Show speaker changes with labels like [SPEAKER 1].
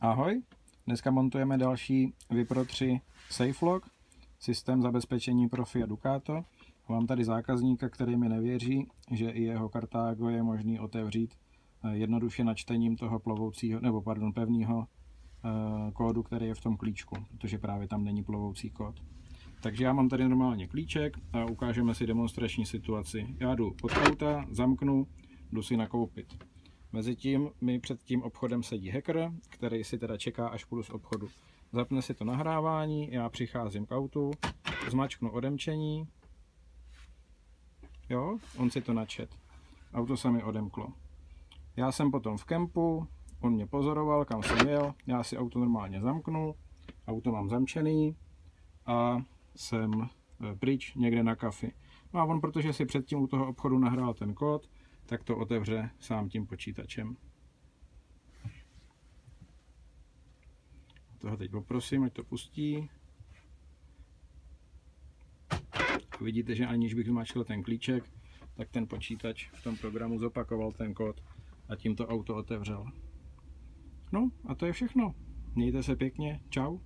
[SPEAKER 1] Ahoj, dneska montujeme další Vipro 3 SafeLock, systém zabezpečení pro Fiat Ducato. Mám tady zákazníka, který mi nevěří, že i jeho Carthago je možný otevřít jednoduše načtením toho pevného kódu, který je v tom klíčku, protože právě tam není plovoucí kód. Takže já mám tady normálně klíček a ukážeme si demonstrační situaci. Já jdu pod auta, zamknu, jdu si nakoupit. Mezitím mi před tím obchodem sedí hacker, který si teda čeká, až půjdu z obchodu. Zapne si to nahrávání, já přicházím k autu, zmačknu odemčení, jo, on si to načet. Auto se mi odemklo. Já jsem potom v kempu, on mě pozoroval, kam jsem jel, já si auto normálně zamknu, auto mám zamčený a jsem pryč někde na kafi. No a on, protože si předtím u toho obchodu nahrál ten kód, tak to otevře sám tím počítačem. Toho teď poprosím, ať to pustí. Vidíte, že aniž bych zmáčkl ten klíček, tak ten počítač v tom programu zopakoval ten kód a tím to auto otevřel. No a to je všechno. Mějte se pěkně, čau.